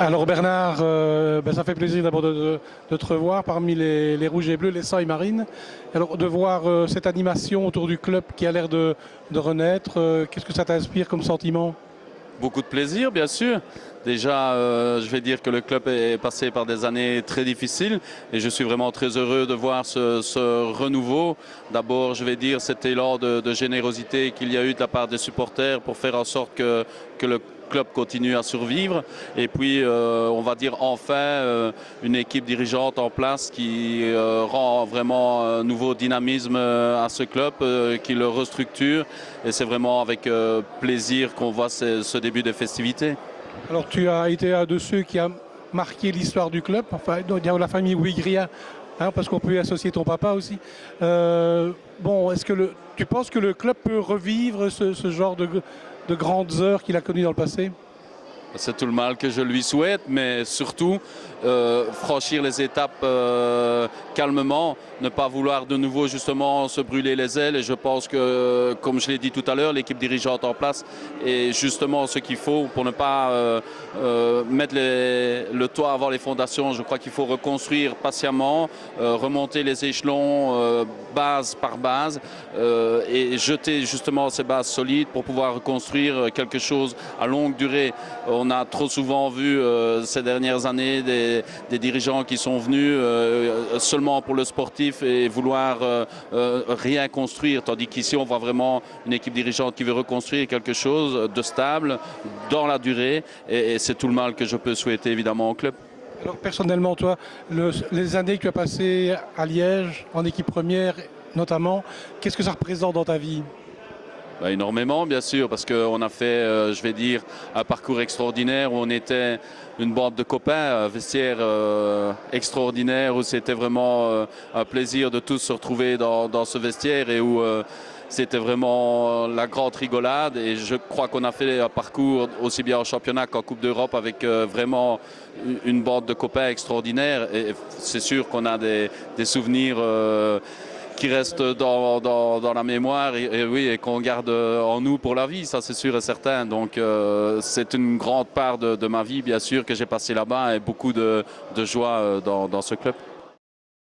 Alors Bernard, ça fait plaisir d'abord de te revoir parmi les rouges et bleus, les Sailles Marines. Alors de voir cette animation autour du club qui a l'air de renaître, qu'est-ce que ça t'inspire comme sentiment? Beaucoup de plaisir, bien sûr. Déjà, je vais dire que le club est passé par des années très difficiles et je suis vraiment très heureux de voir ce renouveau. D'abord, je vais dire cet élan de générosité qu'il y a eu de la part des supporters pour faire en sorte que le club continue à survivre. Et puis, on va dire enfin, une équipe dirigeante en place qui rend vraiment un nouveau dynamisme à ce club, qui le restructure. Et c'est vraiment avec plaisir qu'on voit ce début de festivités. Alors tu as été un de ceux qui a marqué l'histoire du club, enfin il y a la famille Ouigria, hein, parce qu'on peut y associer ton papa aussi. Est-ce que tu penses que le club peut revivre ce genre de grandes heures qu'il a connues dans le passé? C'est tout le mal que je lui souhaite, mais surtout franchir les étapes calmement, ne pas vouloir de nouveau justement se brûler les ailes. Et je pense que, comme je l'ai dit tout à l'heure, l'équipe dirigeante en place est justement ce qu'il faut pour ne pas mettre le toit avant les fondations. Je crois qu'il faut reconstruire patiemment, remonter les échelons base par base et jeter justement ces bases solides pour pouvoir reconstruire quelque chose à longue durée. On a trop souvent vu ces dernières années des dirigeants qui sont venus seulement pour le sportif et vouloir rien construire, tandis qu'ici on voit vraiment une équipe dirigeante qui veut reconstruire quelque chose de stable dans la durée et c'est tout le mal que je peux souhaiter évidemment au club. Alors personnellement, toi, les années que tu as passées à Liège, en équipe première notamment, qu'est-ce que ça représente dans ta vie? Énormément, bien sûr, parce qu'on a fait, je vais dire, un parcours extraordinaire où on était une bande de copains, un vestiaire extraordinaire où c'était vraiment un plaisir de tous se retrouver dans ce vestiaire et où c'était vraiment la grande rigolade. Et je crois qu'on a fait un parcours aussi bien en championnat qu'en Coupe d'Europe avec vraiment une bande de copains extraordinaire. Et c'est sûr qu'on a des souvenirs qui reste dans la mémoire oui, et qu'on garde en nous pour la vie, ça c'est sûr et certain. Donc c'est une grande part de ma vie, bien sûr, que j'ai passé là-bas et beaucoup de joie dans ce club.